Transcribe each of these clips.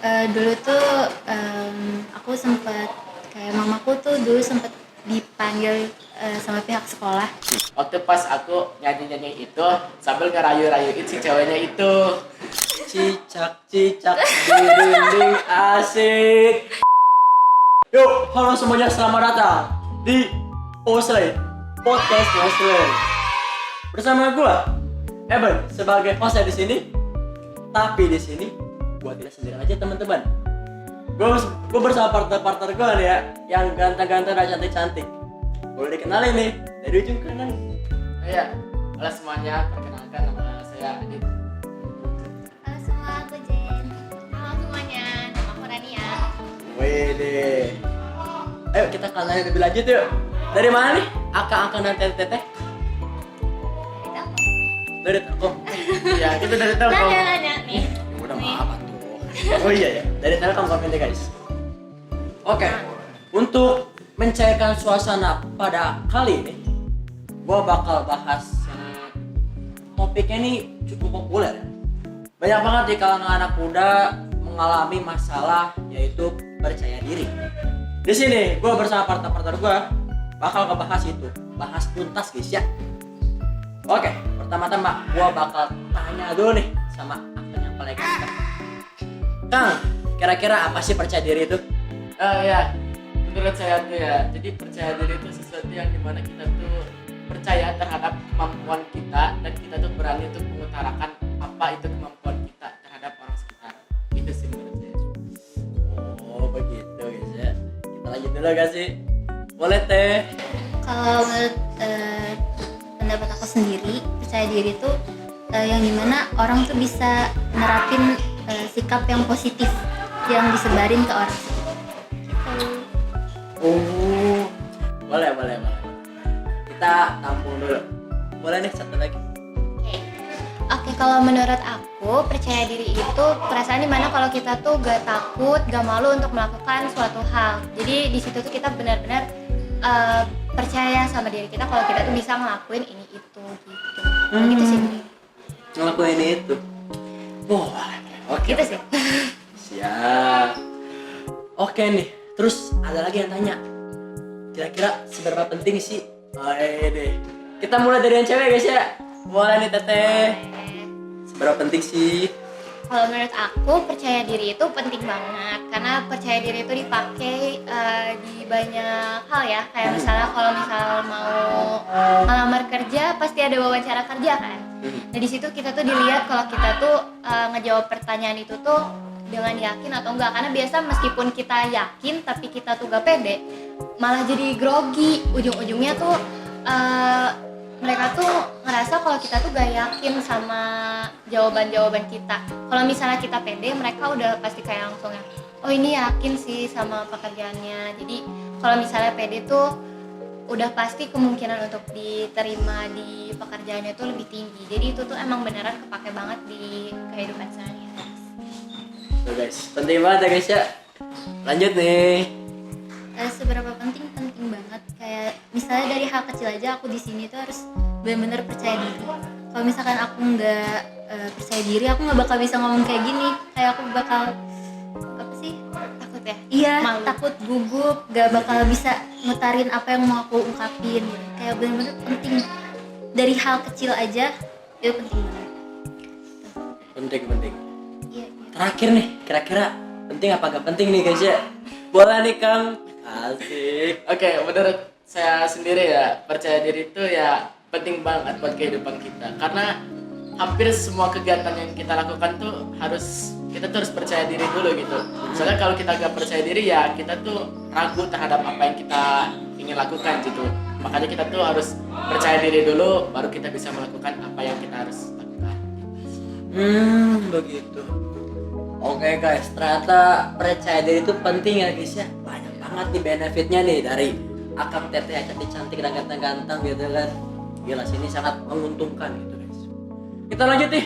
Dulu tuh aku sempet kayak mamaku tuh dulu sempet dipanggil sama pihak sekolah. Waktu pas aku nyanyi-nyanyi itu sambil ngerayu-rayuin si ceweknya itu. Cicak cicak di dinding asik. Yuk, halo semuanya, selamat datang di Osle Podcast Osle. Bersama gua Eben sebagai hostnya di sini. Tapi di sini gua tidak sendirian aja, teman-teman. Gua bersama partner-partner gua nih ya, yang ganteng-ganteng dan cantik-cantik. Boleh dikenalin nih dari ujung kanan. Iya, halo semuanya, perkenalkan nama saya Adit. Halo semua, aku Jen. Halo semuanya, nama aku Rania. Wede. Ayo kita kenalin lebih lanjut yuk. Dari mana nih? Akang-akang dan teteh? Dari Telkom. Ya, kita dari Telkom. Nanya nih. Udah maaf tuh. Oh iya ya, dari Telkom komen deh guys. Oke, untuk mencairkan suasana pada kali ini, gua bakal bahas yang topiknya ini cukup populer ya. Banyak banget di kalangan anak muda mengalami masalah yaitu percaya diri. Di sini gua bersama partner-partner gua bakal ngebahas itu, bahas tuntas guys ya. Oke, pertama-tama gua bakal tanya dulu nih sama akun yang paling ganteng. Kang, kira-kira apa sih percaya diri itu? Ya, menurut saya tuh ya, jadi percaya diri itu sesuatu yang dimana kita tuh percaya terhadap kemampuan kita dan kita tuh berani untuk mengutarakan apa itu kemampuan kita terhadap orang sekitar. Itu sih menurut saya. Oh begitu guys ya. Kita lanjut dulu gak sih? Boleh teh. Kalau menurut pendapat aku sendiri, percaya diri tuh yang dimana orang tuh bisa nerapin sikap yang positif yang disebarin ke orang. Oh boleh. Kita tampung dulu. Boleh nih satu lagi. Oke, kalau menurut aku percaya diri itu perasaan dimana kalau kita tuh gak takut, gak malu untuk melakukan suatu hal. Jadi di situ tuh kita benar-benar percaya sama diri kita kalau kita tuh bisa ngelakuin ini itu gitu. Gitu sih. Ngelakuin itu. Boleh. Oke. Gitu sih. Siap. Oke nih. Terus ada lagi yang tanya. Kira-kira seberapa penting sih? Deh. Kita mulai dari yang cewek guys ya. Boleh nih teteh. Seberapa penting sih? Kalau menurut aku percaya diri itu penting banget karena percaya diri itu dipakai di banyak hal ya, kayak misalnya kalau misal mau melamar kerja pasti ada wawancara kerja kan. Nah di situ kita tuh dilihat kalau kita tuh ngejawab pertanyaan itu tuh dengan yakin atau enggak, karena biasa meskipun kita yakin tapi kita tuh gak pede malah jadi grogi, ujung-ujungnya tuh mereka tuh ngerasa kalau kita tuh gak yakin sama jawaban-jawaban kita. Kalau misalnya kita pede, mereka udah pasti kayak langsung ya, oh ini yakin sih sama pekerjaannya. Jadi kalau misalnya pede tuh udah pasti kemungkinan untuk diterima di pekerjaannya tuh lebih tinggi. Jadi itu tuh emang beneran kepake banget di kehidupan sehari-hari. Tuh guys, penting banget ya guys ya. Lanjut nih. Seberapa penting banget, kayak misalnya dari hal kecil aja aku di sini tuh harus benar-benar percaya diri. Kalau misalkan aku nggak percaya diri, aku nggak bakal bisa ngomong kayak gini, kayak aku bakal apa sih, Takut ya? iya, Malu. takut, gugup, nggak bakal bisa ngutarin apa yang mau aku ungkapin. Kayak benar-benar penting dari hal kecil aja itu penting banget. Penting. Iya. Terakhir nih, kira-kira penting apa gak penting nih guys ya? Boleh nih Kang. Asik. Oke, menurut saya sendiri ya, percaya diri itu ya penting banget buat kehidupan kita. Karena hampir semua kegiatan yang kita lakukan tuh kita tuh harus percaya diri dulu gitu. Soalnya kalau kita gak percaya diri ya kita tuh ragu terhadap apa yang kita ingin lakukan gitu. Makanya kita tuh harus percaya diri dulu, baru kita bisa melakukan apa yang kita harus lakukan. Begitu. Oke guys, ternyata percaya diri itu penting ya guys ya. Banyak banget nih benefitnya nih dari akang teteh yang cantik-cantik dan ganteng-ganteng gitu kan. Gila sini sangat menguntungkan gitu guys. Kita lanjut nih.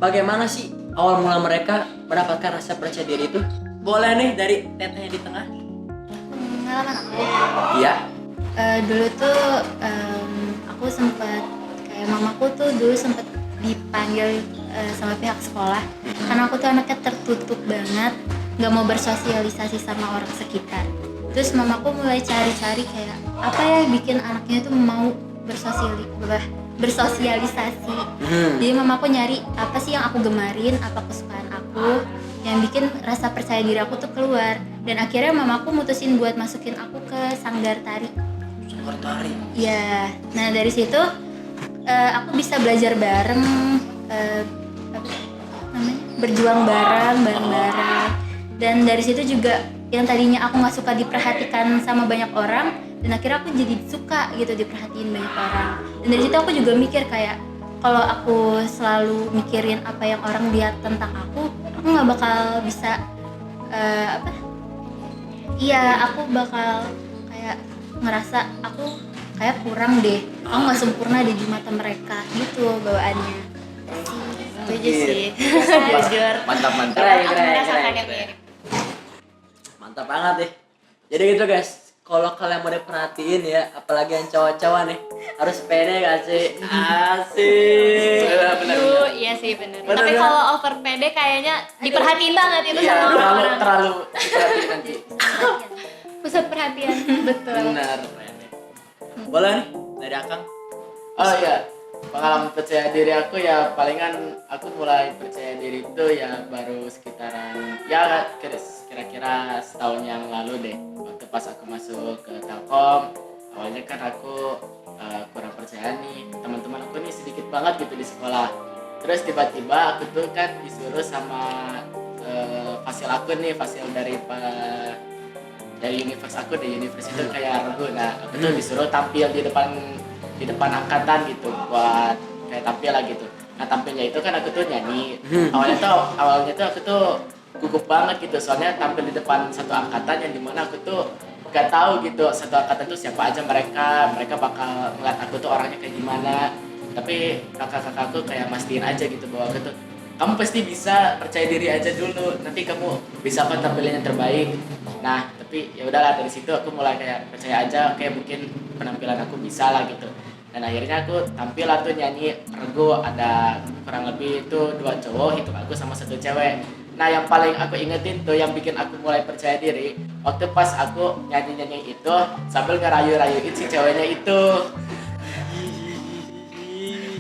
Bagaimana sih awal mula mereka mendapatkan rasa percaya diri itu? Boleh nih dari teteh di tengah. Pengalaman aku. Iya. Dulu tuh aku sempat kayak mamaku tuh dulu sempat dipanggil sama pihak sekolah karena aku tuh anaknya tertutup banget, nggak mau bersosialisasi sama orang sekitar. Terus mamaku mulai cari-cari kayak apa ya bikin anaknya tuh mau bersosialisasi. Jadi mamaku nyari apa sih yang aku gemarin, apa kesukaan aku yang bikin rasa percaya diri aku tuh keluar. Dan akhirnya mamaku mutusin buat masukin aku ke sanggar tari. Sanggar tari. Ya, nah dari situ aku bisa belajar bareng, apa namanya, berjuang bareng. Dan dari situ juga yang tadinya aku nggak suka diperhatikan sama banyak orang, dan akhirnya aku jadi suka gitu diperhatiin banyak orang. Dan dari situ aku juga mikir kayak kalau aku selalu mikirin apa yang orang lihat tentang aku nggak bakal bisa aku bakal kayak ngerasa aku kayak kurang deh, aku nggak sempurna di mata mereka gitu bawaannya. Setuju sih. Jujur. Mantap. Aku merasakan yang mirip. Mantap banget deh. Jadi gitu guys, kalau kalian mau diperhatiin ya, apalagi yang cowok-cowok nih, harus pede gak sih? Asik. Benar. Iya sih benar. Bener, Tapi kan? kalau over pede kayaknya diperhatiin banget itu Iya, sama orang. terlalu diperhatiin nanti. Pusat perhatian. Betul. Benar. Boleh nih dari Akang. Oh iya, pengalaman percaya diri aku ya palingan aku mulai percaya diri itu ya baru sekitaran ya kira-kira setahun yang lalu deh. Waktu pas aku masuk ke Telkom, awalnya kan aku kurang percaya nih, teman-teman aku nih sedikit banget gitu di sekolah. Terus tiba-tiba aku tuh kan disuruh sama fasil aku nih, fasil dari univers aku, di univers itu kayak regu. Nah aku tuh disuruh tampil di depan angkatan gitu buat kayak tampil lah gitu. Nah tampilnya itu kan aku tuh nyanyi. Awalnya tuh aku tuh gugup banget gitu, soalnya tampil di depan satu angkatan yang dimana aku tuh gak tahu gitu satu angkatan tuh siapa aja mereka bakal ngeliat aku tuh orangnya kayak gimana. Tapi kakak-kakakku kayak mastiin aja gitu bahwa aku tuh kamu pasti bisa, percaya diri aja dulu, nanti kamu bisa kan tampilin yang terbaik. Nah tapi ya udahlah, dari situ aku mulai kayak percaya aja, kayak mungkin penampilan aku bisa lah gitu. Dan akhirnya aku tampil lah tuh nyanyi regu, ada kurang lebih itu 2 cowok, itu aku sama 1 cewek. Nah yang paling aku ingetin tuh yang bikin aku mulai percaya diri, waktu pas aku nyanyi itu sambil ngerayu-rayuin si ceweknya itu.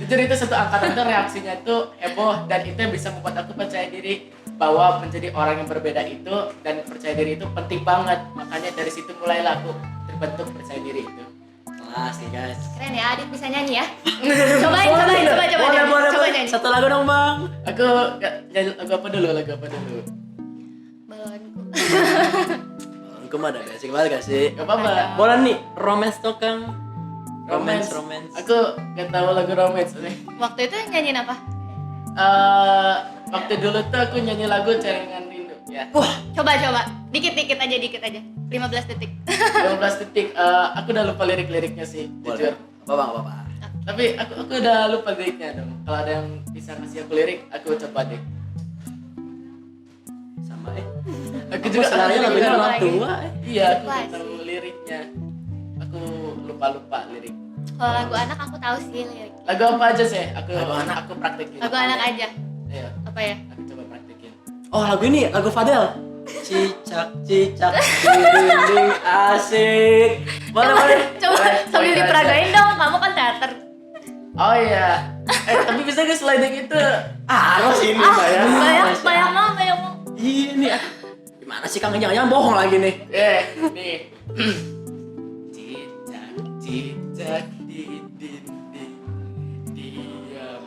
Jujur itu satu angkatan tuh reaksinya tuh heboh, dan itu yang bisa membuat aku percaya diri bahwa menjadi orang yang berbeda itu dan percaya diri itu penting banget. Makanya dari situ mulailah aku terbentuk percaya diri itu. Kelas nih guys. Keren ya, Adit bisa nyanyi ya. Cobain. Coba nyanyi. Satu lagu dong bang. Aku nyanyi lagu apa dulu? Balonku. Aku mah ada basic banget gak sih? Gak apa-apa. Boleh nih, romance tuh Kang. Romance. Aku gak tahu lagu romance nih. Waktu itu nyanyiin apa? Waktu dulu tuh aku nyanyi lagu Celengan Rindu ya. Coba. Dikit aja. 15 detik. 15 detik. Aku udah lupa lirik-liriknya sih, jujur. Apa bang? Tapi aku udah lupa liriknya dong. Kalau ada yang bisa kasih aku lirik, aku coba deh. Sama Aku juga sebenarnya lagunya juga orang lagi. tua Iya, aku Lupa nggak tahu liriknya. Aku lupa lirik. Kalau lagu anak aku tahu sih lirik. Lagu apa aja sih? Aku praktekin. Lagu anak aja. Iya, Apa ya? aku coba praktekin. Oh lagu ini, lagu Fadel. Cicak di dinding asik. Boleh. Coba sambil diperagain dong, kamu kan teater. Oh iya. Tapi bisa nggak sliding itu? Harus ini bayang. Bayang mau. Ini gimana sih Kang? Jangan bohong lagi nih. Nih. Cicak di dinding, diam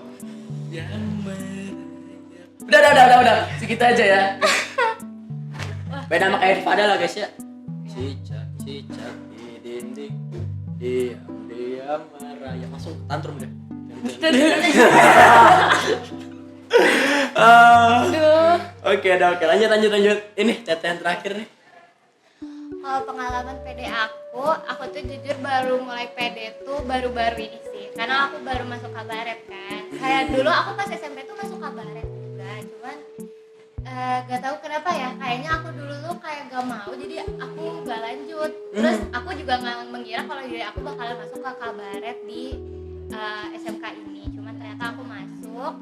yang merayap. Udah. Segitu aja ya. Beda sama kayak Fadel lah guys ya. Cicak di dinding, diam merayap. Langsung tantrum deh. Oke, lanjut. Ini teten terakhir nih. Kalau pengalaman PD aku tuh jujur baru mulai PD tuh baru-baru ini sih. Karena aku baru masuk kabaret kan. Kayak dulu aku pas SMP tuh masuk kabaret juga, cuman gak tahu kenapa ya, kayaknya aku dulu tuh kayak gak mau, jadi aku gak lanjut. Terus aku juga gak mengira kalau diri aku bakalan masuk ke kabaret di SMK ini. Cuman ternyata aku masuk.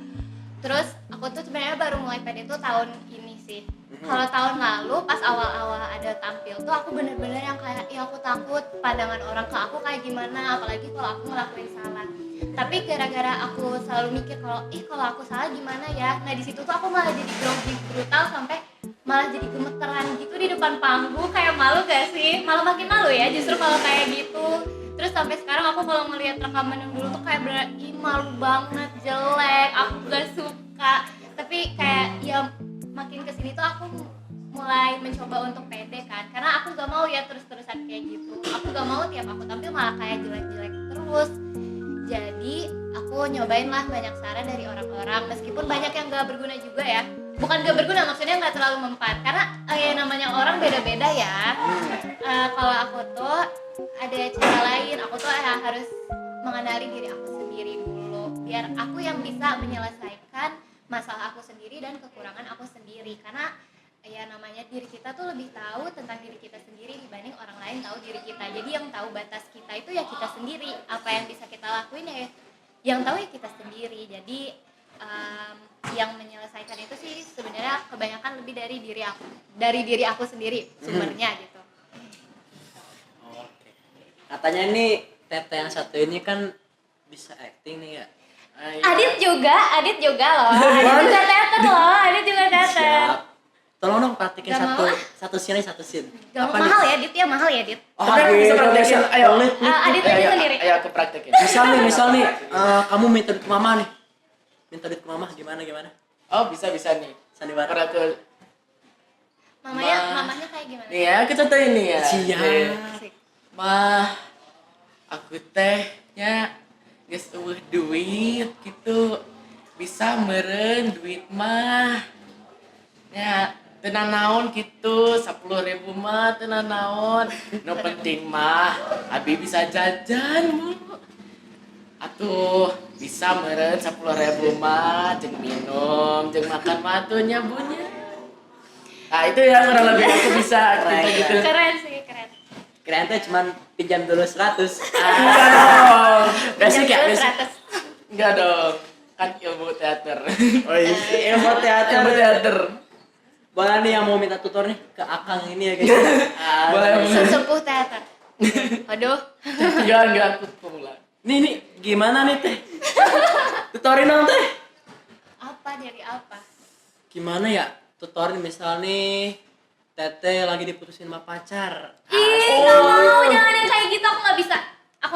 Terus aku tuh sebenarnya baru mulai pede tuh tahun ini sih. Kalau tahun lalu pas awal-awal ada tampil tuh aku bener-bener yang kayak ya aku takut pandangan orang ke aku kayak gimana, apalagi kalau aku ngelakuin salah. Tapi gara-gara aku selalu mikir kalau aku salah gimana ya. Nah di situ tuh aku malah jadi grogi brutal sampai malah jadi gemeteran gitu di depan panggung, kayak malu gak sih? Malah makin malu ya justru kalau kayak gitu. Terus sampai sekarang aku kalau ngelihat rekaman yang dulu tuh kayak bener, ih malu banget, jelek, aku gak suka. Tapi kayak ya makin kesini tuh aku mulai mencoba untuk pede kan, karena aku gak mau ya terus-terusan kayak gitu. Aku gak mau tiap aku tampil malah kayak jelek-jelek terus. Jadi aku nyobain lah banyak saran dari orang-orang, meskipun banyak yang gak berguna juga ya. Bukan gak berguna, maksudnya gak terlalu mempan, karena ya namanya orang beda-beda ya. Kalau aku tuh ada cara lain, aku tuh harus mengenali diri aku sendiri dulu, biar aku yang bisa menyelesaikan masalah aku sendiri dan kekurangan aku sendiri. Karena ya namanya diri kita tuh lebih tahu tentang diri kita sendiri dibanding orang lain tahu diri kita. Jadi yang tahu batas kita itu ya kita sendiri, apa yang bisa kita lakuin ya yang tahu ya kita sendiri. Jadi yang menyelesaikan itu sih sebenarnya kebanyakan lebih dari diri aku sendiri sumbernya gitu. Oke. Katanya nih Tete yang satu ini kan bisa acting nih ya. Adit juga loh. Adit juga teater loh. Adit juga teater. Siap. Tolong dong praktikin Gak mau, satu scene. Gak mahal ya Dit ya, mahal ya Dit. Oh, Tapi aku bisa praktekin. Ayo. Adit aja sendiri. Ayo aku praktekin. Misal nih, kamu minta duit ke mama nih. Minta duit ke mama gimana? Oh, bisa nih. Sandiwara. Karena aku Mamanya kayak gimana? nih ya, aku contohin nih ya. Siap. Nih. Asik. Mah, aku tehnya geus eueuh duit gitu. Bisa meureun duit mah. Ya, teu naon gitu, 10.000 mah teu naon. Nu penting mah abi bisa jajan, Bu. Atuh, bisa meureun 10.000 mah jeung minum, jeung makan mah atuh nya bunya. Nah, itu ya kurang lebih aku bisa kita gitu. Keren sih, keren. Kirain teh cuman pinjam dulu 100. Enggak dong. Basic ya, Jam basic. 100. Enggak dong. Kan ilmu teater. Oh iya, ilmu teater. Ilmu teater. Boleh nih yang mau minta tutor nih ke Akang ini ya guys. Boleh. Sesepuh teater. Aduh. Enggak aku pemula. Nih gimana nih teh? Tutorin dong teh. Apa dari apa? Gimana ya? Tutorin misal nih Tete lagi diputusin sama pacar. Ih, nggak mau, jangan yang kayak gitu, aku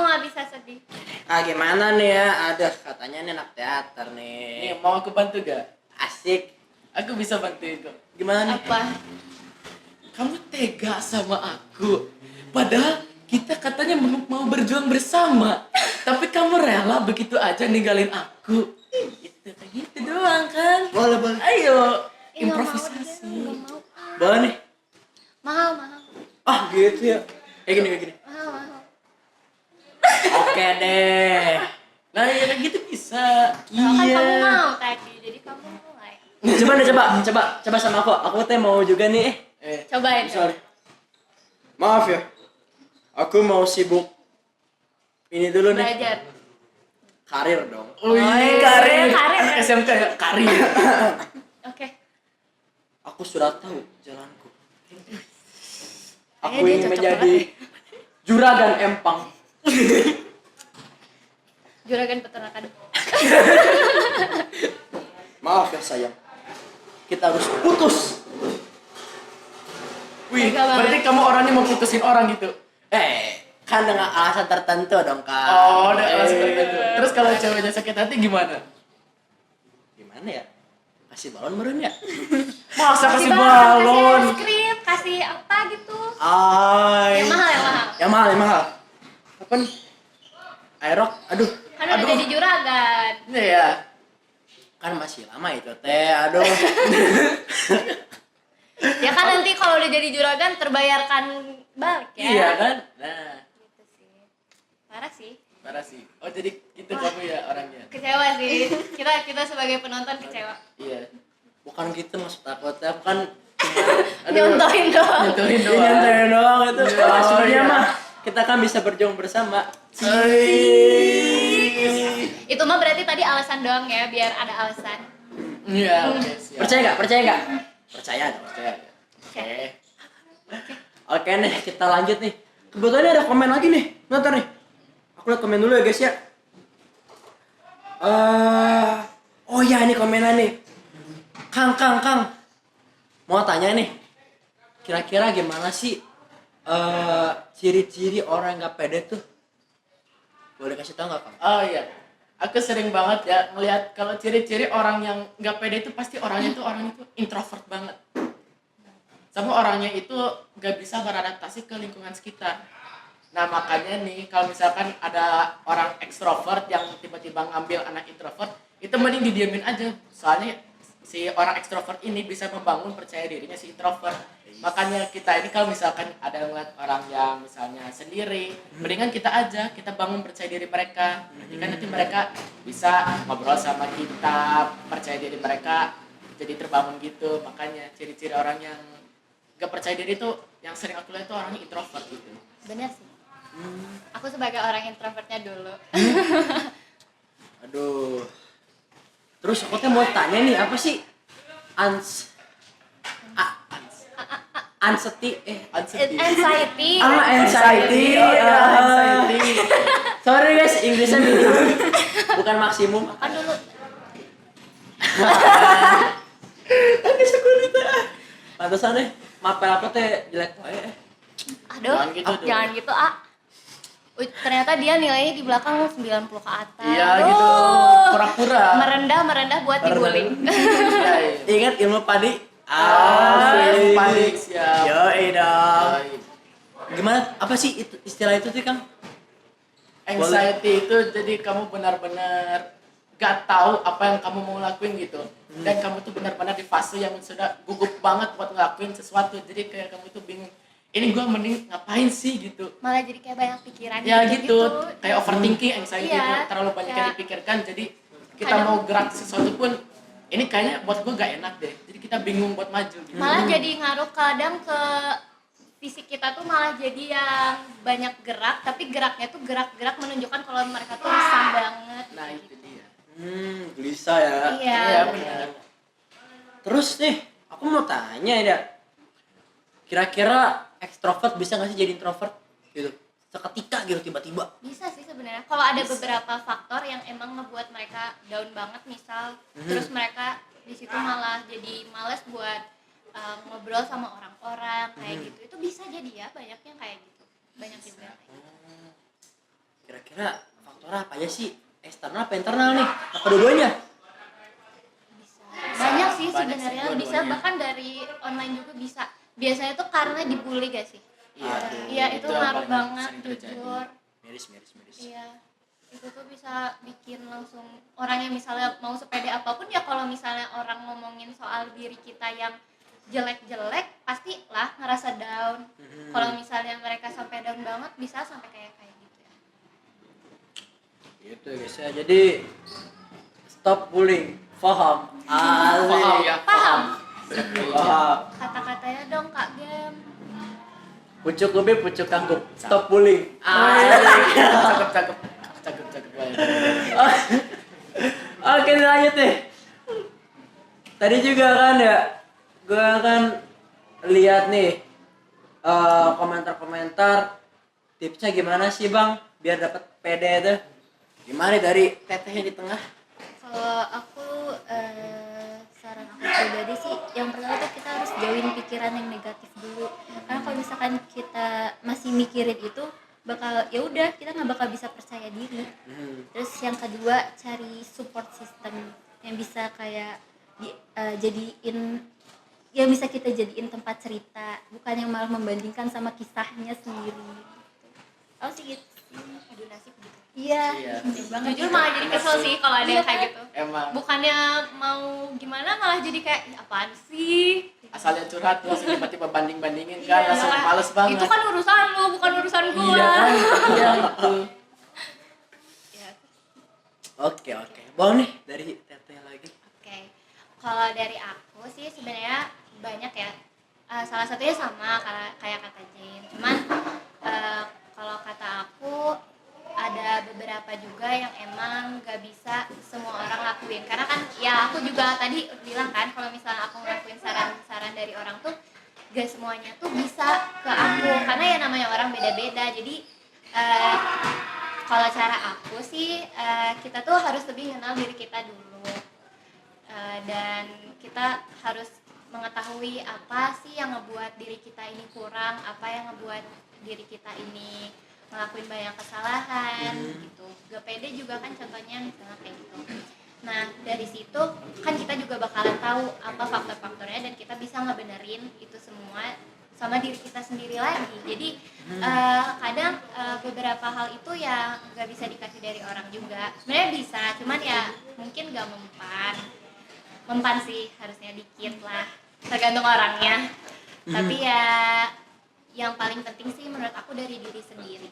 nggak bisa sedih. Gimana nih ya? Ada katanya nih anak teater nih. Nih, mau aku bantu gak? Asik. Aku bisa bantuin kok. Gimana nih? Apa? Kamu tega sama aku. Padahal kita katanya mau berjuang bersama. Tapi kamu rela begitu aja ninggalin aku. Itu kayak gitu doang kan? Boleh. Ayo, Ih, nggak mau, improvisasi. nggak mau. Boleh nih. Mahal. Gitu ya. Kayak gini. Mahal. Oke deh. Nah, ya kayak gitu bisa. Nah, kan kamu mau tadi, jadi kamu mulai. Coba sama aku. Aku teh mau juga nih. Cobain. Sorry. Maaf ya. Aku mau sibuk ini dulu nih. Belajar. Karir dong. Wih, karir. Anak SMK ya, karir. Oke. Aku sudah tahu jalanku. Aku Kayaknya dia ingin cocok menjadi banget juragan empang. Juragan peternakan. Maaf ya sayang. Kita harus putus. Wih, Tega banget. berarti kamu orangnya mau putusin orang gitu? Kan dengan alasan tertentu dong kak. Oh, udah alasan tertentu. Terus kalau ceweknya sakit hati gimana? Gimana ya? Kasih balon meren ya? Masa kasih Kasih balon? es krim, kasih apa gitu. Ay. Yang mahal. Yang mahal. Apa nih? Aerok. Aduh. Kan udah jadi juragan. Iya. Kan masih lama itu teh. Aduh. Ya kan nanti kalau udah jadi juragan terbayarkan balik ya. Iya kan? Nah, Gitu sih. Parah sih. parah sih. Oh, jadi itu kamu ya orangnya? Kecewa sih. Kita sebagai penonton kecewa. Iya. Bukan gitu maksud aku teh. Bukan Nyontohin doang. Nyentuhin ini doang. nyantai doang itu. Oh, Aslinya iya. mah kita kan bisa berjuang bersama. Itu mah berarti tadi alasan doang ya, biar ada alasan. Iya, oke, siap. Percaya nggak? Percaya nggak? Percaya dong. Percaya. Oke. Oke nih, kita lanjut nih. Kebetulan ini ada komen lagi nih. Nonton nih. Aku lihat komen dulu ya guys ya. Oh ya ini komenan nih. Kang. Mau tanya nih. Kira-kira gimana sih ciri-ciri orang yang nggak pede tuh? Boleh kasih tau nggak Kang? Oh iya. Aku sering banget ya ngelihat kalau ciri-ciri orang yang nggak pede itu pasti orangnya itu introvert banget. Sama orangnya itu nggak bisa beradaptasi ke lingkungan sekitar. Nah makanya nih kalau misalkan ada orang ekstrovert yang tiba-tiba ngambil anak introvert, itu mending didiemin aja. Soalnya si orang ekstrovert ini bisa membangun percaya dirinya si introvert. Makanya kita ini kalau misalkan ada ngeliat orang yang misalnya sendiri, mendingan kita aja, kita bangun percaya diri mereka. Nanti mereka bisa ngobrol sama kita, percaya diri mereka jadi terbangun gitu. Makanya ciri-ciri orang yang gak percaya diri itu yang sering aku lihat itu orangnya introvert gitu. Bener sih. Aku sebagai orang introvertnya dulu. Aduh. Terus aku tuh mau tanya nih, apa sih anxiety? Anxiety. Anxiety. Anxiety. Sorry guys, Inggrisnya minimum. Bukan maksimum. Makan dulu. Tapi sekulit pantesan deh. Mapel aku teh jelek wae. Aduh, Jangan gitu, jangan gitu. Ternyata dia nilainya di belakang 90 ke atas. Iya Aduh. gitu. Pura-pura. Merendah buat dibullying. Iya, iya. Ingat ilmu padi? Panik siap. Yoi dong. Baik. Gimana? Apa sih itu istilah itu sih Kang? Anxiety itu jadi kamu benar-benar gak tahu apa yang kamu mau lakuin gitu. Dan kamu tuh benar-benar di fase yang sudah gugup banget buat ngelakuin sesuatu. Jadi kayak kamu tuh bingung. Ini gue mending ngapain sih gitu. Malah jadi kayak banyak pikiran Ya gitu. Kayak overthinking, anxiety Iya. itu terlalu banyak yang Iya. dipikirkan. Jadi kita Kadang- mau gerak sesuatu pun ini kayaknya buat gue gak enak deh. Jadi kita bingung buat maju gitu. Malah jadi ngaruh kadang ke fisik kita tuh malah jadi yang banyak gerak, tapi geraknya tuh gerak-gerak menunjukkan kalau mereka tuh risah banget. Nah itu dia. Gelisah ya. Iya. Iya benar. Terus nih, aku mau tanya ya. Kira-kira ekstrovert bisa nggak sih jadi introvert? Gitu. Seketika gitu tiba-tiba. Bisa sih sebenarnya. Kalau ada beberapa faktor yang emang ngebuat mereka down banget, misal terus mereka di situ malah jadi malas buat ngobrol sama orang-orang kayak gitu. Itu bisa jadi ya, banyak yang kayak gitu. Banyak juga. Kira-kira faktor apa ya sih? Eksternal apa internal nih? Apa dua-duanya? Banyak sih Banyak sebenarnya, sih bisa dua-duanya. bahkan dari online juga bisa. Biasanya tuh karena dibully gak sih? Iya, Iya, itu ngaruh paling banget, sering terjadi. jujur. Miris. Iya, itu tuh bisa bikin langsung orang yang misalnya mau sepede apapun ya, kalau misalnya orang ngomongin soal diri kita yang jelek-jelek pastilah ngerasa down. Kalau misalnya mereka sampai down banget bisa sampai kayak gitu ya. Gitu guys ya. Jadi stop bullying. Paham? Paham ya, Paham. Paham. Kata-katanya dong Kak Gem. Pucuk lebih pucuk kangkung. Stop bullying. Cakep banget. Oke lanjut deh. Tadi juga kan ya, gue kan lihat nih komentar-komentar tipsnya gimana sih bang biar dapat PD itu. Gimana dari tetehnya di tengah? Kalau aku saran aku pribadi sih, yang pertama tuh kita harus jauhin pikiran yang negatif dulu. Karena kalau misalkan kita masih mikirin itu, bakal ya udah kita nggak bakal bisa percaya diri. Terus yang kedua, cari support system yang bisa kayak jadiin, yang bisa kita jadiin tempat cerita, bukan yang malah membandingkan sama kisahnya sendiri. Oh sih gitu. Aduh nasib gitu. Iya, Iya. bener banget. Jujur malah jadi kesel sih kalau ada Iya yang kayak kan? gitu. Emang Bukannya mau gimana malah jadi kayak "Ih, apaan sih?" asalnya curhat langsung tiba-tiba banding-bandingin Iya, kan, langsung males banget. Itu kan urusan lu, bukan urusan gua. Iya kan? Iya itu. Ya, Oke. Bang nih dari teteh lagi. oke. Kalau dari aku sih sebenarnya banyak ya. Salah satunya sama kayak kata Jin. Cuman kalau kata aku ada beberapa beberapa juga yang emang gak bisa semua orang lakuin, karena kan ya aku juga tadi bilang kan kalau misalnya aku ngelakuin saran-saran dari orang tuh gak semuanya tuh bisa ke aku, karena ya namanya orang beda-beda. Jadi kalau cara aku sih kita tuh harus lebih kenal diri kita dulu. Dan kita harus mengetahui apa sih yang ngebuat diri kita ini kurang, apa yang ngebuat diri kita ini ngelakuin banyak kesalahan gitu. Gak pede juga kan contohnya misalnya kayak gitu. Nah dari situ kan kita juga bakalan tahu apa faktor-faktornya dan kita bisa ngebenerin itu semua sama diri kita sendiri lagi. Jadi kadang beberapa hal itu ya gak bisa dikasih dari orang juga. Sebenarnya bisa, cuman ya mungkin gak mempan sih, harusnya dikit lah, tergantung orangnya. Tapi ya yang paling penting sih menurut aku dari diri sendiri.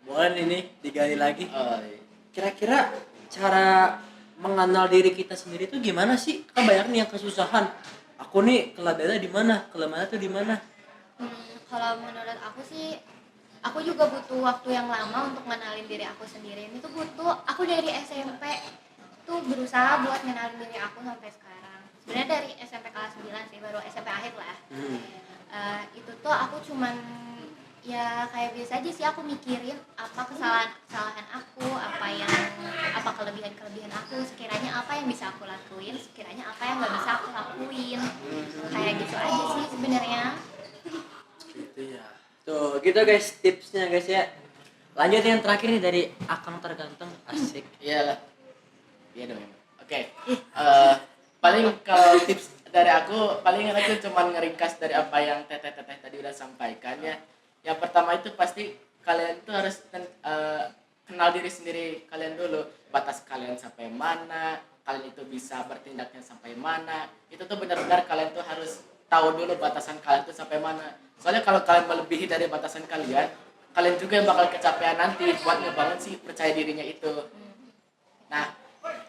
Boleh ini digali lagi. Oh, iya. Kira-kira cara mengenal diri kita sendiri itu gimana sih? Kan banyak nih yang kesusahan. Aku nih kelebihannya di mana? Kelemahannya tuh di mana? Kalau menurut aku sih, aku juga butuh waktu yang lama untuk mengenalin diri aku sendiri. Ini tuh butuh, aku dari SMP tuh berusaha buat ngenalin diri aku sampai sekarang. Sebenarnya dari SMP kelas 9 sih, baru SMP akhir lah. Itu tuh aku cuman ya kayak biasa aja sih, aku mikirin apa kesalahan aku, apa kelebihan aku, sekiranya apa yang bisa aku lakuin, sekiranya apa yang nggak bisa aku lakuin. Kayak gitu aja sih sebenarnya. Gitu ya. Tuh, gitu guys tipsnya guys ya. Lanjut yang terakhir nih dari Akang terganteng, asik. Iyalah. Iya dong. Oke. Paling kalau tips dari aku cuman ngeringkas dari apa yang teteh tadi udah sampaikan ya. Yang pertama itu pasti kalian tuh harus kenal diri sendiri kalian dulu. Batas kalian sampai mana, kalian itu bisa bertindaknya sampai mana. Itu tuh benar-benar kalian tuh harus tahu dulu batasan kalian tuh sampai mana. Soalnya kalau kalian melebihi dari batasan kalian juga bakal kecapean nanti buat ngebangun si percaya dirinya itu. Nah,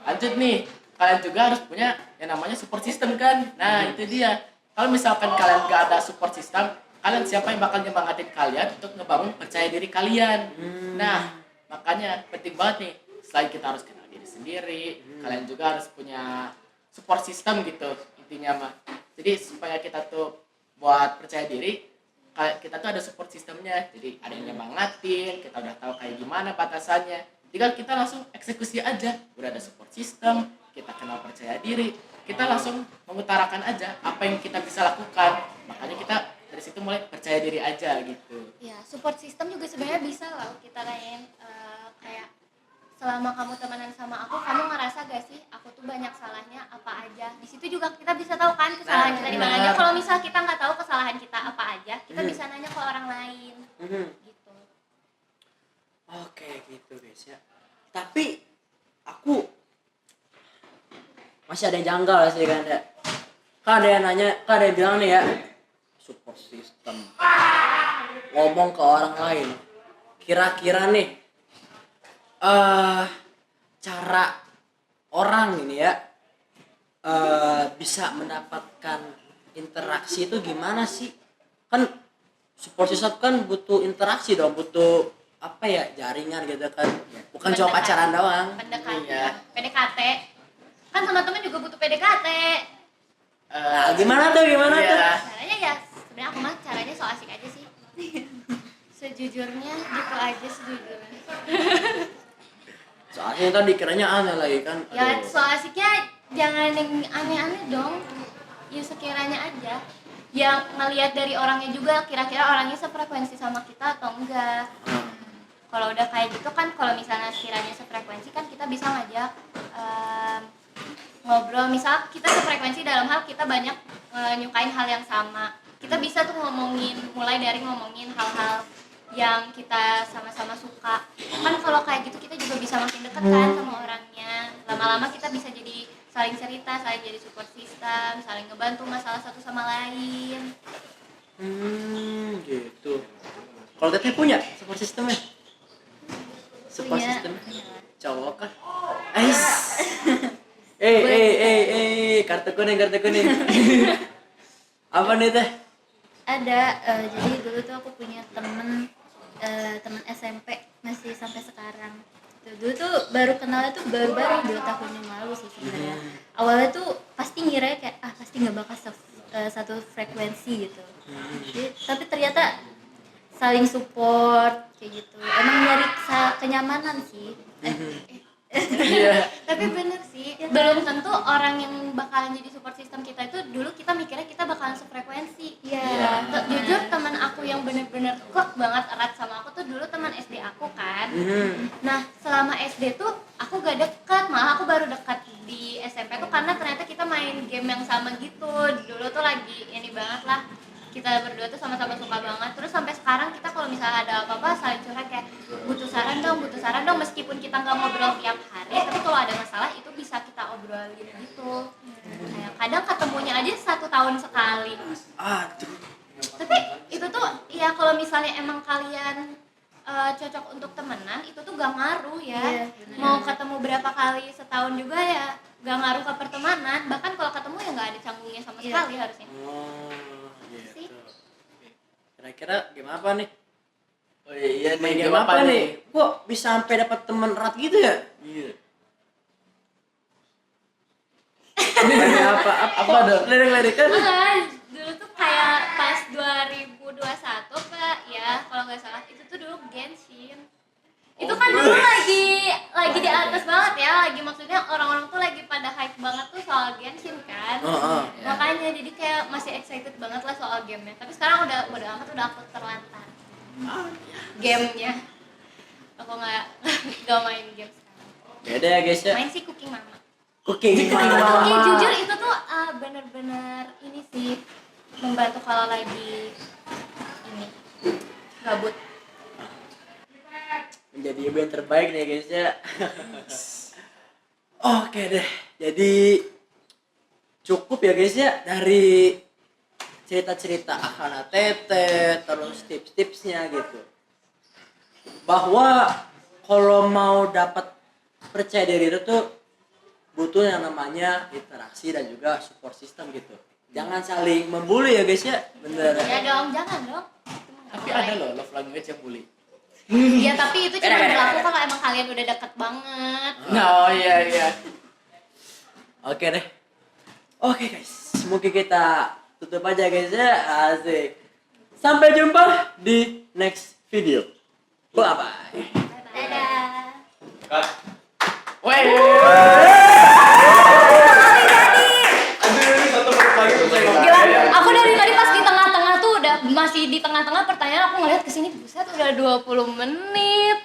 lanjut nih, kalian juga harus punya yang namanya support system kan. Nah, itu dia. Kalau misalkan kalian gak ada support system, kalian siapa yang bakal nyemangatin kalian untuk ngebangun percaya diri kalian. Nah, makanya penting banget nih, selain kita harus kenal diri sendiri, kalian juga harus punya support system gitu intinya mah. Jadi supaya kita tuh buat percaya diri, kita tuh ada support sistemnya. Jadi ada yang nyemangatin, kita udah tahu kayak gimana batasannya. Tinggal kita langsung eksekusi aja. Udah ada support system, kita kenal percaya diri, kita langsung mengutarakan aja apa yang kita bisa lakukan. Makanya kita dari situ mulai percaya diri aja gitu. Ya, support system juga sebenarnya bisa lah kita tanyain kayak selama kamu temenan sama aku, kamu ngerasa gak sih aku tuh banyak salahnya apa aja? Di situ juga kita bisa tahu kan kesalahan kita di mana aja. Kalau misal kita nggak tahu kesalahan kita apa aja, kita bisa nanya ke orang lain. Gitu. Oke, gitu guys ya. Tapi aku masih ada yang janggal sih kan ya. Kan ada yang nanya, kan ada yang bilang nih ya, support system. Ngomong ke orang lain. Kira-kira nih cara orang ini ya bisa mendapatkan interaksi itu gimana sih? Kan support system kan butuh interaksi dong, butuh apa ya, jaringan gitu kan, bukan cuma pacaran doang. PDKT kan teman-teman juga butuh PDKT. Nah, gimana tuh Caranya ya sebenarnya aku mah caranya so asik aja sih. Sejujurnya gitu aja sejujurnya. Soalnya kan dikiranya aneh lagi kan. Ya so asiknya jangan yang aneh-aneh dong. Ya sekiranya aja. Yang ngelihat dari orangnya juga, kira-kira orangnya sefrekuensi sama kita atau enggak. Kalau udah kayak gitu kan, kalau misalnya sekiranya sefrekuensi kan kita bisa ngajak ngobrol. Misal kita sefrekuensi dalam hal kita banyak nyukain hal yang sama, kita bisa tuh mulai dari ngomongin hal-hal yang kita sama-sama suka. Kan kalau kayak gitu kita juga bisa makin dekat kan sama orangnya. Lama-lama kita bisa jadi saling cerita, saling jadi support system, saling ngebantu masalah satu sama lain. Gitu. Kalau teteh punya support systemnya? Support Punya. system cowok kan? Kartu kuning. Apa nih teh? Ada, jadi dulu tuh aku punya temen teman SMP masih sampai sekarang. Dulu tuh baru kenalnya tuh baru-baru 2 tahun yang lalu sih sebenarnya. Awalnya tuh pasti ngira kayak pasti nggak bakal satu frekuensi gitu. Tapi ternyata saling support kayak gitu. Emang nyari kenyamanan sih. Iya. Tapi bener sih, belum tentu orang yang bakalan jadi support system kita itu dulu kita mikirnya kita bakalan sefrekuensi. Iya. Jujur teman aku yang bener-bener klop banget erat sama aku tuh dulu teman SD aku kan. Nah selama SD tuh aku gak dekat, malah aku baru dekat di SMP tuh karena ternyata kita main game yang sama gitu. Dulu tuh lagi ini banget lah, kita berdua tuh sama-sama suka banget. Terus sampai sekarang kita kalau misalnya ada apa-apa saling curhat kayak butuh saran dong, meskipun kita nggak ngobrol tiap hari, tapi kalau ada masalah itu bisa kita obrolin gitu. Kayak kadang ketemunya aja 1 tahun sekali. Aduh. Tapi itu tuh ya kalau misalnya emang kalian cocok untuk temenan itu tuh gak ngaruh ya. Iya, bener. Mau ketemu berapa kali setahun juga ya gak ngaruh ke pertemanan. Bahkan kalau ketemu ya gak ada canggungnya sama Iya. sekali harusnya. Oh, Sih. gitu. Kira-kira game apa nih? Oh iya Main nih, game apa nih? Kok bisa sampai dapat teman erat gitu ya? Iya. Main apa? Apa dong? Lirik-lirik kan? Dulu tuh kayak pas 2021 Pak ya kalau nggak salah itu tuh dulu Genshin. Itu kan dulu lagi di atas banget ya, lagi maksudnya orang-orang tuh lagi pada hype banget tuh soal Genshin kan. Makanya jadi kayak masih excited banget lah soal gamenya. Tapi sekarang udah amat, udah aku terlantar gamenya. Aku nggak main game sekarang. Beda ya guys ya. Main sih Cooking Mama. Cooking Mama. Mama. Jujur itu tuh bener-bener ini sih membantu kalau lagi ini gabut. Menjadi ibu yang terbaik nih guys ya. Oke deh. Jadi cukup ya guys ya dari cerita-cerita Ahana Tete, terus tips-tipsnya gitu. Bahwa kalau mau dapat percaya diri itu tuh butuh yang namanya interaksi dan juga support system gitu. Jangan saling membuli ya guys ya. Bener. Ya dong, jangan dong. Tapi ada loh love language yang bully. Iya tapi itu cuma berlaku kalau emang kalian udah deket banget. Oh iya. Oke deh. Oke guys, mungkin kita tutup aja guys ya. Asik. Sampai jumpa di next video. Bye bye. Dadah. Woi. Gila, aku dari tadi pas di tengah-tengah tuh masih di tengah-tengah pertanyaan aku ngeliat kesini buset udah 20 menit.